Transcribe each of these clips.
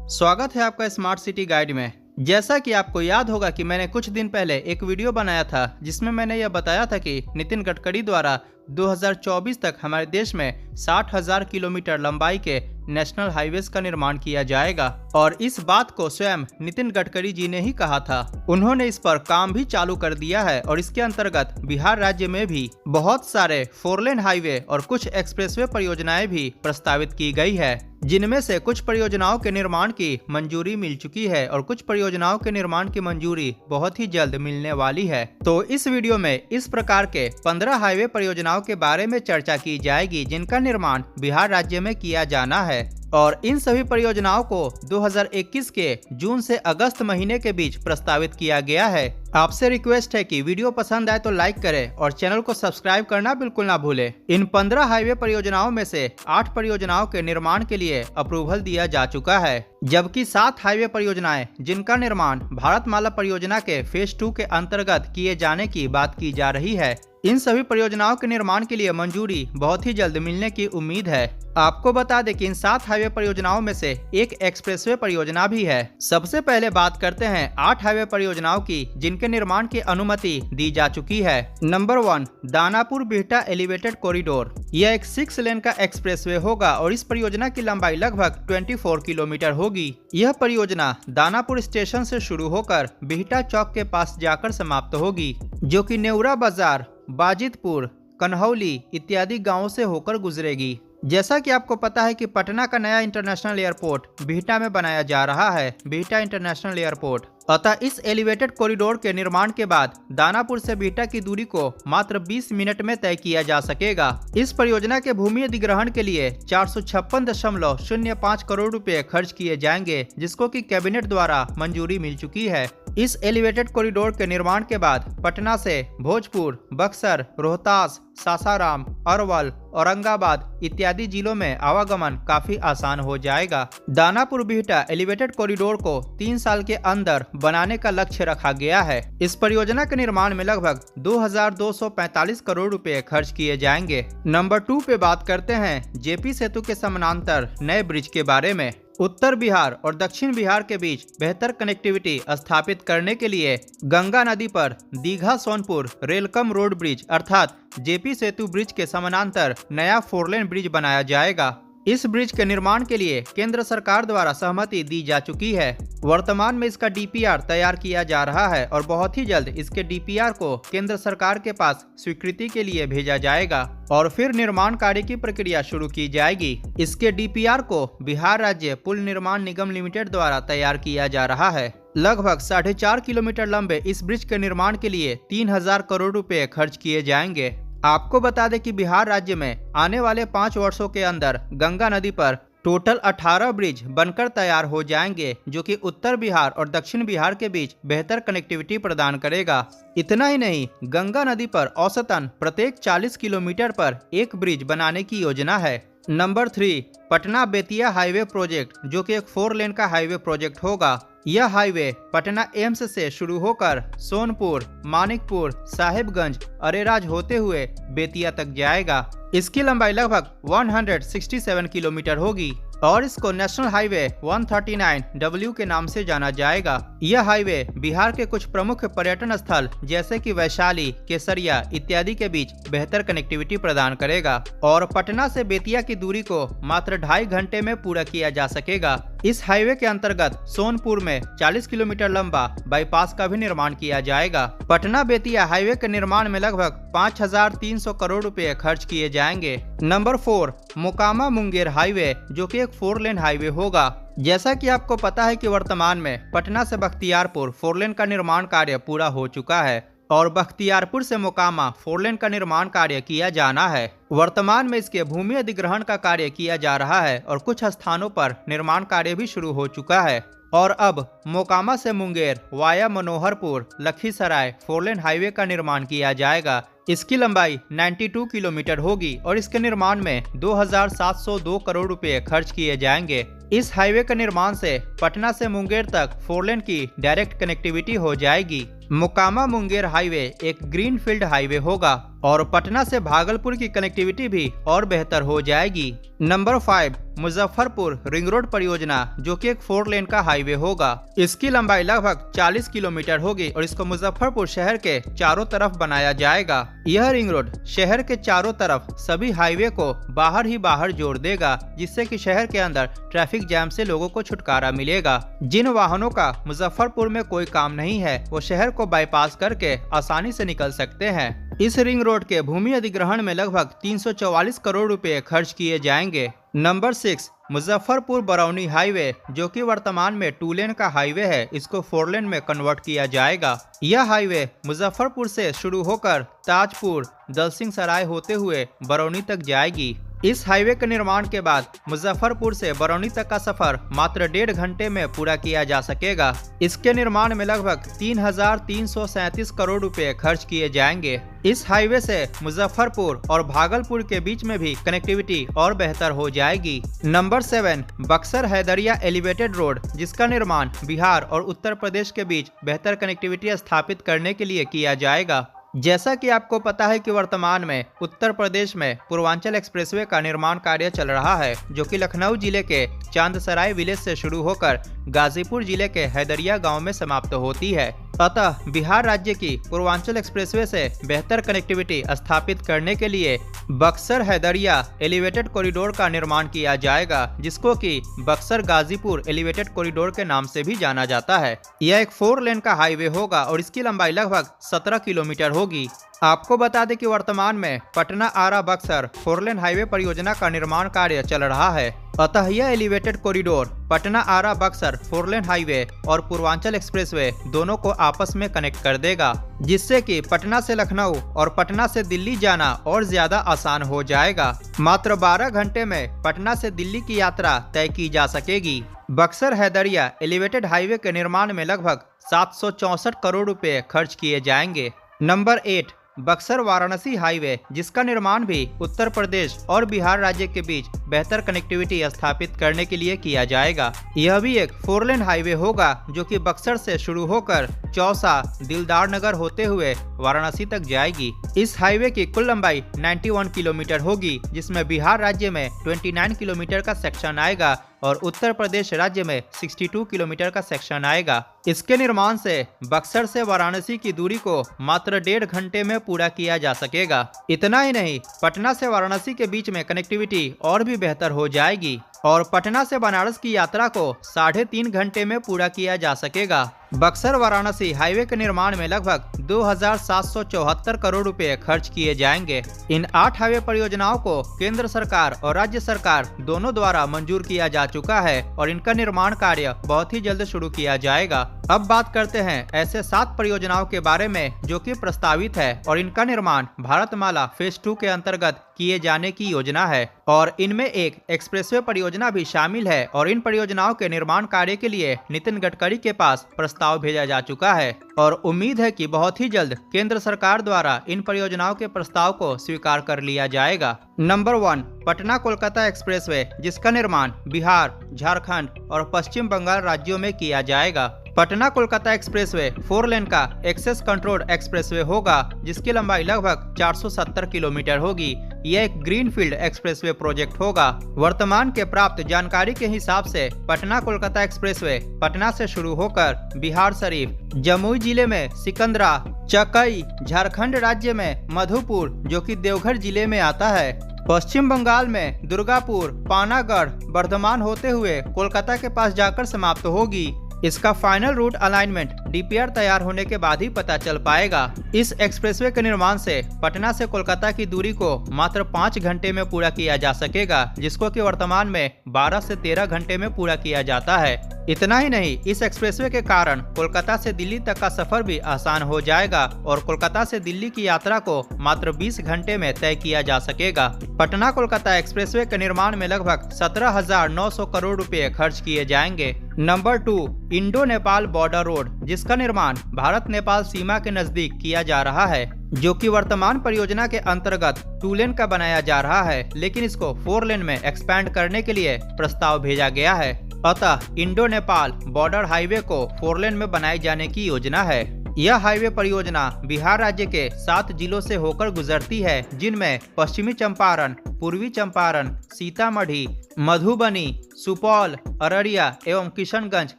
स्वागत है आपका स्मार्ट सिटी गाइड में। जैसा कि आपको याद होगा कि मैंने कुछ दिन पहले एक वीडियो बनाया था जिसमें मैंने यह बताया था कि नितिन गडकरी द्वारा 2024 तक हमारे देश में 60,000 किलोमीटर लंबाई के नेशनल हाईवेज का निर्माण किया जाएगा और इस बात को स्वयं नितिन गडकरी जी ने ही कहा था। उन्होंने इस पर काम भी चालू कर दिया है और इसके अंतर्गत बिहार राज्य में भी बहुत सारे 4 लेन हाईवे और कुछ एक्सप्रेसवे परियोजनाएं भी प्रस्तावित की गई है, जिनमें से कुछ परियोजनाओं के निर्माण की मंजूरी मिल चुकी है और कुछ परियोजनाओं के निर्माण की मंजूरी बहुत ही जल्द मिलने वाली है। तो इस वीडियो में इस प्रकार के 15 हाईवे परियोजनाओं के बारे में चर्चा की जाएगी जिनका निर्माण बिहार राज्य में किया जाना है और इन सभी परियोजनाओं को 2021 के जून से अगस्त महीने के बीच प्रस्तावित किया गया है। आपसे रिक्वेस्ट है कि वीडियो पसंद आए तो लाइक करें और चैनल को सब्सक्राइब करना बिल्कुल ना भूलें। इन 15 हाईवे परियोजनाओं में से 8 परियोजनाओं के निर्माण के लिए अप्रूवल दिया जा चुका है, जबकि 7 हाईवे परियोजनाएं जिनका निर्माण भारतमाला परियोजना के फेज 2 के अंतर्गत किए जाने की बात की जा रही है। इन सभी परियोजनाओं के निर्माण के लिए मंजूरी बहुत ही जल्द मिलने की उम्मीद है। आपको बता दें कि इन 7 हाईवे परियोजनाओं में से एक एक्सप्रेसवे परियोजना भी है। सबसे पहले बात करते हैं 8 हाईवे परियोजनाओं की जिनके निर्माण की अनुमति दी जा चुकी है। Number 1, Danapur Bihta elevated corridor. यह एक 6 लेन का एक्सप्रेसवे होगा और इस परियोजना की लंबाई लगभग 24 किलोमीटर होगी। यह परियोजना दानापुर स्टेशन से शुरू होकर बिहटा चौक के पास जाकर समाप्त होगी, जो कि नेउरा बाजार, बाजितपुर, कन्हौली इत्यादि गांवों से होकर गुजरेगी। जैसा कि आपको पता है कि पटना का नया इंटरनेशनल एयरपोर्ट बिहटा में बनाया जा रहा है, बिहटा इंटरनेशनल एयरपोर्ट। अतः इस एलिवेटेड कॉरिडोर के निर्माण के बाद दानापुर से बिहटा की दूरी को मात्र 20 मिनट में तय किया जा सकेगा। इस परियोजना के भूमि अधिग्रहण के लिए 456.05 करोड़ रुपए खर्च किए जाएंगे, जिसको कि कैबिनेट द्वारा मंजूरी मिल चुकी है। इस एलिवेटेड कॉरिडोर के निर्माण के बाद पटना से भोजपुर, बक्सर, रोहतास, सासाराम, अरवल, औरंगाबाद इत्यादि जिलों में आवागमन काफी आसान हो जाएगा। दानापुर बिहटा एलिवेटेड कॉरिडोर को 3 साल के अंदर बनाने का लक्ष्य रखा गया है। इस परियोजना के निर्माण में लगभग 2,245 करोड़ रुपए खर्च किए जाएंगे। नंबर 2 पे बात करते हैं जेपी सेतु के समानांतर नए ब्रिज के बारे में। उत्तर बिहार और दक्षिण बिहार के बीच बेहतर कनेक्टिविटी स्थापित करने के लिए गंगा नदी पर दीघा सोनपुर रेलकम रोड ब्रिज अर्थात जेपी सेतु ब्रिज के समानांतर नया 4 लेन ब्रिज बनाया जाएगा। इस ब्रिज के निर्माण के लिए केंद्र सरकार द्वारा सहमति दी जा चुकी है। वर्तमान में इसका डीपीआर तैयार किया जा रहा है और बहुत ही जल्द इसके डीपीआर को केंद्र सरकार के पास स्वीकृति के लिए भेजा जाएगा और फिर निर्माण कार्य की प्रक्रिया शुरू की जाएगी। इसके डीपीआर को बिहार राज्य पुल निर्माण निगम लिमिटेड द्वारा तैयार किया जा रहा है। लगभग 4.5 किलोमीटर लंबे इस ब्रिज के निर्माण के लिए 3,000 करोड़ रुपए खर्च किए जाएंगे। आपको बता दें कि बिहार राज्य में आने वाले 5 वर्षों के अंदर गंगा नदी पर टोटल 18 ब्रिज बनकर तैयार हो जाएंगे, जो कि उत्तर बिहार और दक्षिण बिहार के बीच बेहतर कनेक्टिविटी प्रदान करेगा। इतना ही नहीं, गंगा नदी पर औसतन प्रत्येक 40 किलोमीटर पर एक ब्रिज बनाने की योजना है। Number 3, Patna Bettiah highway project, जो कि एक 4 लेन का हाईवे प्रोजेक्ट होगा। यह हाईवे पटना एम्स से शुरू होकर सोनपुर, मानिकपुर, साहिबगंज, अरेराज होते हुए बेतिया तक जाएगा। इसकी लंबाई लगभग 167 किलोमीटर होगी और इसको नेशनल हाईवे 139W के नाम से जाना जाएगा। यह हाईवे बिहार के कुछ प्रमुख पर्यटन स्थल जैसे कि वैशाली, केसरिया इत्यादि के बीच बेहतर कनेक्टिविटी प्रदान करेगा और पटना से बेतिया की दूरी को मात्र 2.5 घंटे में पूरा किया जा सकेगा। इस हाईवे के अंतर्गत सोनपुर में 40 किलोमीटर लंबा बाईपास का भी निर्माण किया जाएगा। पटना बेतिया हाईवे के निर्माण में लगभग 5,300 करोड़ रुपए खर्च किए जाएंगे। नंबर 4, मोकामा मुंगेर हाईवे, जो कि एक 4 लेन हाईवे होगा। जैसा कि आपको पता है कि वर्तमान में पटना से बख्तियारपुर 4 लेन का निर्माण कार्य पूरा हो चुका है और बख्तियारपुर से मोकामा 4 लेन का निर्माण कार्य किया जाना है। वर्तमान में इसके भूमि अधिग्रहण का कार्य किया जा रहा है और कुछ स्थानों पर निर्माण कार्य भी शुरू हो चुका है और अब मोकामा से Munger via Manoharpur Lakhisarai 4 lane highway का निर्माण किया जाएगा। इसकी लंबाई 92 किलोमीटर होगी और इसके निर्माण में 2,702 करोड़ रुपए खर्च किए जाएंगे। इस हाईवे के निर्माण से पटना से मुंगेर तक 4 लेन की डायरेक्ट कनेक्टिविटी हो जाएगी। मोकामा मुंगेर हाईवे एक ग्रीनफील्ड हाईवे होगा और पटना से भागलपुर की कनेक्टिविटी भी और बेहतर हो जाएगी। नंबर 5, मुजफ्फरपुर रिंग रोड परियोजना, जो कि एक 4 लेन का हाईवे होगा। इसकी लंबाई लगभग 40 किलोमीटर होगी और इसको मुजफ्फरपुर शहर के चारों तरफ बनाया जाएगा। यह रिंग रोड शहर के चारों तरफ सभी हाईवे को बाहर ही बाहर जोड़ देगा, जिससे कि शहर के अंदर ट्रैफिक जैम से लोगों को छुटकारा मिलेगा। जिन वाहनों का मुजफ्फरपुर में कोई काम नहीं है, वो शहर को बाईपास करके आसानी से निकल सकते हैं। इस रिंग रोड के भूमि अधिग्रहण में लगभग 344 करोड़ रुपए खर्च किए जाएंगे। नंबर 6, मुजफ्फरपुर बरौनी हाईवे, जो कि वर्तमान में 2 लेन का हाईवे है, इसको 4 लेन में कन्वर्ट किया जाएगा। यह हाईवे मुजफ्फरपुर से शुरू होकर ताजपुर, दलसिंह सराय होते हुए बरौनी तक जाएगी। इस हाईवे के निर्माण के बाद मुजफ्फरपुर से बरौनी तक का सफर मात्र 1.5 घंटे में पूरा किया जा सकेगा। इसके निर्माण में लगभग 3,337 करोड़ रुपए खर्च किए जाएंगे। इस हाईवे से मुजफ्फरपुर और भागलपुर के बीच में भी कनेक्टिविटी और बेहतर हो जाएगी। Number 7, Buxar Haidariya elevated road, जिसका निर्माण बिहार और उत्तर प्रदेश के बीच बेहतर कनेक्टिविटी स्थापित करने के लिए किया जाएगा। जैसा कि आपको पता है कि वर्तमान में उत्तर प्रदेश में पूर्वांचल एक्सप्रेसवे का निर्माण कार्य चल रहा है, जो कि लखनऊ जिले के चांदसराय विलेज से शुरू होकर गाजीपुर जिले के हैदरिया गांव में समाप्त होती है। अतः बिहार राज्य की पूर्वांचल एक्सप्रेसवे से बेहतर कनेक्टिविटी स्थापित करने के लिए बक्सर हैदरिया एलिवेटेड कॉरिडोर का निर्माण किया जाएगा, जिसको कि बक्सर गाजीपुर एलिवेटेड कॉरिडोर के नाम से भी जाना जाता है। यह एक 4 लेन का हाईवे होगा और इसकी लंबाई लगभग 17 किलोमीटर होगी। आपको बता दें कि वर्तमान में पटना आरा बक्सर 4 लेन हाईवे परियोजना का निर्माण कार्य चल रहा है। अतः यह एलिवेटेड कॉरिडोर पटना आरा बक्सर 4 लेन हाईवे और पूर्वांचल एक्सप्रेसवे दोनों को आपस में कनेक्ट कर देगा, जिससे कि पटना से लखनऊ और पटना से दिल्ली जाना और ज्यादा आसान हो जाएगा। मात्र 12 घंटे में पटना से दिल्ली की यात्रा तय की जा सकेगी। बक्सर हैदरिया एलिवेटेड हाईवे के निर्माण में लगभग 764 करोड़ रुपए खर्च किए जाएंगे। नंबर 8, बक्सर वाराणसी हाईवे, जिसका निर्माण भी उत्तर प्रदेश और बिहार राज्य के बीच बेहतर कनेक्टिविटी स्थापित करने के लिए किया जाएगा। यह भी एक 4 लेन हाईवे होगा, जो कि बक्सर से शुरू होकर चौसा, दिलदार नगर होते हुए वाराणसी तक जाएगी। इस हाईवे की कुल लंबाई 91 किलोमीटर होगी, जिसमें बिहार राज्य में 29 किलोमीटर का सेक्शन आएगा और उत्तर प्रदेश राज्य में 62 किलोमीटर का सेक्शन आएगा। इसके निर्माण से बक्सर से वाराणसी की दूरी को मात्र 1.5 घंटे में पूरा किया जा सकेगा। इतना ही नहीं, पटना से वाराणसी के बीच में कनेक्टिविटी और भी बेहतर हो जाएगी और पटना से बनारस की यात्रा को 3.5 घंटे में पूरा किया जा सकेगा। बक्सर वाराणसी हाईवे के निर्माण में लगभग 2,774 करोड़ रुपए खर्च किए जाएंगे। इन 8 हाईवे परियोजनाओं को केंद्र सरकार और राज्य सरकार दोनों द्वारा मंजूर किया जा चुका है और इनका निर्माण कार्य बहुत ही जल्द शुरू किया जाएगा। अब बात करते हैं ऐसे 7 परियोजनाओं के बारे में जो कि प्रस्तावित है और इनका निर्माण भारतमाला फेज 2 के अंतर्गत किए जाने की योजना है और इनमें एक एक्सप्रेसवे परियोजना भी शामिल है और इन परियोजनाओं के निर्माण कार्य के लिए नितिन गडकरी के पास प्रस्ताव भेजा जा चुका है और उम्मीद है कि बहुत ही जल्द केंद्र सरकार द्वारा इन परियोजनाओं के प्रस्ताव को स्वीकार कर लिया जाएगा। नंबर 1, पटना कोलकाता एक्सप्रेसवे, जिसका निर्माण बिहार, झारखंड और पश्चिम बंगाल राज्यों में किया जाएगा। पटना कोलकाता एक्सप्रेसवे 4 लेन का एक्सेस कंट्रोल्ड एक्सप्रेसवे होगा, जिसकी लंबाई लगभग 470 किलोमीटर होगी। यह एक ग्रीनफील्ड एक्सप्रेसवे प्रोजेक्ट होगा। वर्तमान के प्राप्त जानकारी के हिसाब से पटना कोलकाता एक्सप्रेसवे पटना से शुरू होकर बिहार शरीफ, जमुई जिले में सिकंदरा, चकई, झारखंड राज्य में मधुपुर जो कि देवघर जिले में आता है, पश्चिम बंगाल में दुर्गापुर, पानागढ़, बर्धमान होते हुए कोलकाता के पास जाकर समाप्त होगी। इसका फाइनल रूट अलाइनमेंट डीपीआर तैयार होने के बाद ही पता चल पाएगा। इस एक्सप्रेसवे के निर्माण से पटना से कोलकाता की दूरी को मात्र 5 घंटे में पूरा किया जा सकेगा, जिसको कि वर्तमान में 12 से 13 घंटे में पूरा किया जाता है। इतना ही नहीं, इस एक्सप्रेसवे के कारण कोलकाता से दिल्ली तक का सफर भी आसान हो जाएगा और कोलकाता से दिल्ली की यात्रा को मात्र 20 घंटे में तय किया जा सकेगा। पटना कोलकाता एक्सप्रेसवे के निर्माण में लगभग 17,900 करोड़ रुपए खर्च किए जाएंगे। Number 2, Indo Nepal border road, जिसका निर्माण भारत नेपाल सीमा के नजदीक किया जा रहा है, जो कि वर्तमान परियोजना के अंतर्गत 2 लेन का बनाया जा रहा है, लेकिन इसको 4 लेन में एक्सपैंड करने के लिए प्रस्ताव भेजा गया है। अतः इंडो नेपाल बॉर्डर हाईवे को 4 लेन में बनाए जाने की योजना है। यह हाईवे परियोजना बिहार राज्य के 7 जिलों से होकर गुजरती है, जिनमें पश्चिमी चंपारण, पूर्वी चंपारण, सीतामढ़ी, मधुबनी, सुपौल, अररिया एवं किशनगंज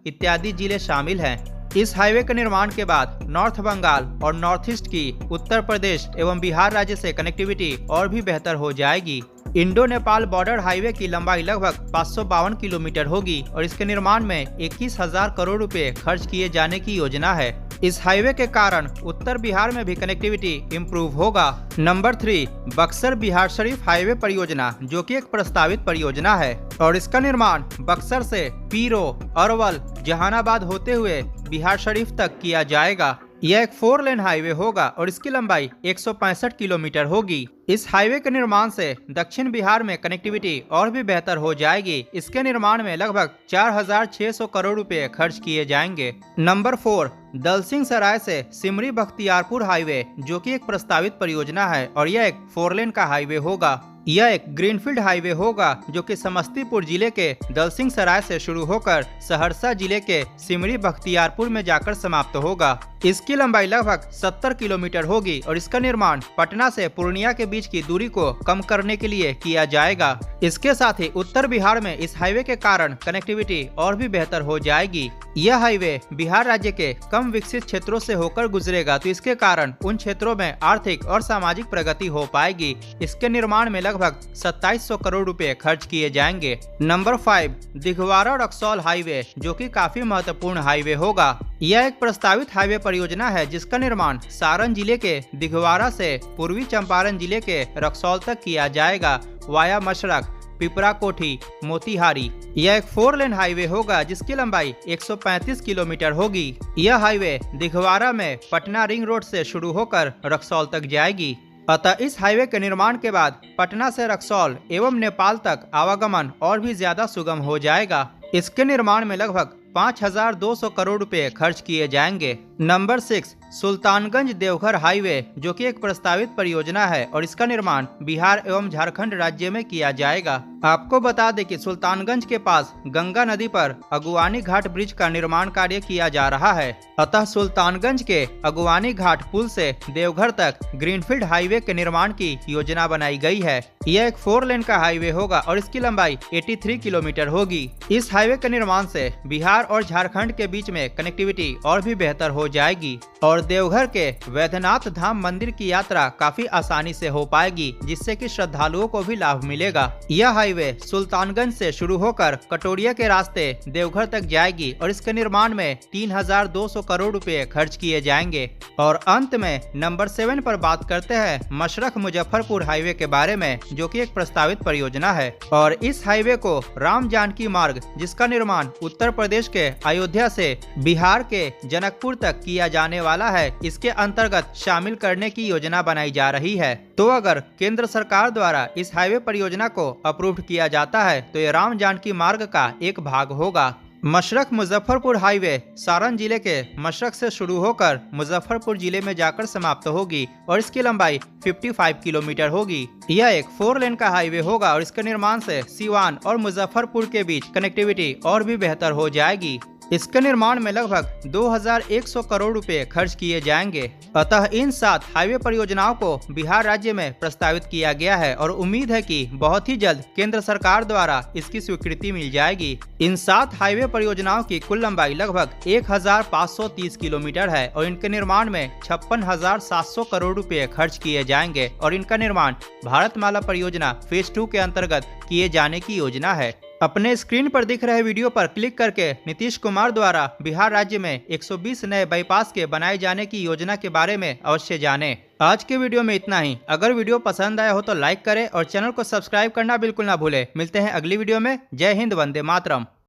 इत्यादि जिले शामिल हैं। इस हाईवे के निर्माण के बाद नॉर्थ बंगाल और नॉर्थ ईस्ट की उत्तर प्रदेश एवं बिहार राज्य से कनेक्टिविटी और भी बेहतर हो जाएगी। इंडो नेपाल बॉर्डर हाईवे की लंबाई लगभग 552 किलोमीटर होगी और इसके निर्माण में 21,000 करोड़ रुपए खर्च किए जाने की योजना है। इस हाईवे के कारण उत्तर बिहार में भी कनेक्टिविटी इम्प्रूव होगा। नंबर 3, बक्सर बिहारशरीफ हाईवे परियोजना, जो कि एक प्रस्तावित परियोजना है और इसका निर्माण बक्सर से पीरो, अरवल, जहानाबाद होते हुए बिहारशरीफ तक किया जाएगा। यह एक 4 लेन हाईवे होगा और इसकी लंबाई 165 किलोमीटर होगी। इस हाईवे के निर्माण से दक्षिण बिहार में कनेक्टिविटी और भी बेहतर हो जाएगी। इसके निर्माण में लगभग 4,600 करोड़ रुपए खर्च किए जाएंगे। नंबर 4, दलसिंह सराय से सिमरी बख्तियारपुर हाईवे, जो कि एक प्रस्तावित परियोजना है और यह एक 4 लेन का हाईवे होगा। यह एक ग्रीनफील्ड हाईवे होगा जो कि समस्तीपुर जिले के दलसिंह सराय से शुरू होकर सहरसा जिले के सिमरी बख्तियारपुर में जाकर समाप्त होगा। इसकी लंबाई लगभग 70 किलोमीटर होगी और इसका निर्माण पटना से पूर्णिया के बीच की दूरी को कम करने के लिए किया जाएगा। इसके साथ ही उत्तर बिहार में इस हाईवे के कारण कनेक्टिविटी और भी बेहतर हो जाएगी। यह हाईवे बिहार राज्य के कम विकसित क्षेत्रों से होकर गुजरेगा, तो इसके कारण उन क्षेत्रों में आर्थिक और सामाजिक प्रगति हो पाएगी। इसके निर्माण में लगभग 2700 करोड़ रुपए खर्च किए जाएंगे। नंबर 5, दिघवारा रक्सौल हाईवे, जो कि काफी महत्वपूर्ण हाईवे होगा। यह एक प्रस्तावित हाईवे परियोजना है जिसका निर्माण सारण जिले के दिघवारा से पूर्वी चंपारण जिले के रक्सौल तक किया जाएगा, वाया मशरक, पिपरा कोठी, मोतिहारी। यह एक 4 लेन हाईवे होगा जिसकी लंबाई 135 किलोमीटर होगी। यह हाईवे दिघवारा में पटना रिंग रोड से शुरू होकर रक्सौल तक जाएगी। अतः इस हाईवे के निर्माण के बाद पटना से रक्सौल एवं नेपाल तक आवागमन और भी ज्यादा सुगम हो जाएगा। इसके निर्माण में लगभग 5,200 करोड़ रुपए खर्च किए जाएंगे। नंबर 6, सुल्तानगंज देवघर हाईवे, जो कि एक प्रस्तावित परियोजना है और इसका निर्माण बिहार एवं झारखंड राज्य में किया जाएगा। आपको बता दें कि सुल्तानगंज के पास गंगा नदी पर अगुवानी घाट ब्रिज का निर्माण कार्य किया जा रहा है। अतः सुल्तानगंज के अगुवानी घाट पुल से देवघर तक ग्रीनफील्ड हाईवे के निर्माण की योजना बनाई गई है। यह एक 4 लेन का हाईवे होगा और इसकी लंबाई 83 किलोमीटर होगी। इस हाईवे के निर्माण से बिहार और झारखंड के बीच में कनेक्टिविटी और भी बेहतर हो जाएगी और देवघर के वैद्यनाथ धाम मंदिर की यात्रा काफी आसानी से हो पाएगी, जिससे कि श्रद्धालुओं को भी लाभ मिलेगा। यह हाईवे सुल्तानगंज से शुरू होकर कटोरिया के रास्ते देवघर तक जाएगी और इसके निर्माण में 3,200 करोड़ रुपए खर्च किए जाएंगे। और अंत में नंबर 7 पर बात करते हैं मशरक मुजफ्फरपुर हाईवे के बारे में, जो कि एक प्रस्तावित परियोजना है और इस हाईवे को राम जानकी मार्ग, जिसका निर्माण उत्तर प्रदेश के अयोध्या से बिहार के जनकपुर तक किया जाने वाला है, इसके अंतर्गत शामिल करने की योजना बनाई जा रही है। तो अगर केंद्र सरकार द्वारा इस हाईवे परियोजना को अप्रूव किया जाता है तो ये राम जानकी मार्ग का एक भाग होगा। मशरक मुजफ्फरपुर हाईवे सारण जिले के मशरक से शुरू होकर मुजफ्फरपुर जिले में जाकर समाप्त होगी और इसकी लंबाई 55 किलोमीटर होगी। यह एक 4 लेन का हाईवे होगा और इसके निर्माण से सीवान और मुजफ्फरपुर के बीच कनेक्टिविटी और भी बेहतर हो जाएगी। इसके निर्माण में लगभग 2,100 करोड़ रुपए खर्च किए जाएंगे। अतः इन 7 हाईवे परियोजनाओं को बिहार राज्य में प्रस्तावित किया गया है और उम्मीद है कि बहुत ही जल्द केंद्र सरकार द्वारा इसकी स्वीकृति मिल जाएगी। इन 7 हाईवे परियोजनाओं की कुल लंबाई लगभग 1,530 किलोमीटर है और इनके निर्माण में 56,700 करोड़ रुपए खर्च किए जाएंगे और इनका निर्माण भारतमाला परियोजना फेज 2 के अंतर्गत किए जाने की योजना है। अपने स्क्रीन पर दिख रहे वीडियो पर क्लिक करके नीतीश कुमार द्वारा बिहार राज्य में 120 नए बाईपास के बनाए जाने की योजना के बारे में अवश्य जानें। आज के वीडियो में इतना ही। अगर वीडियो पसंद आया हो तो लाइक करें और चैनल को सब्सक्राइब करना बिल्कुल ना भूलें। मिलते हैं अगली वीडियो में। जय हिंद, वंदे मातरम।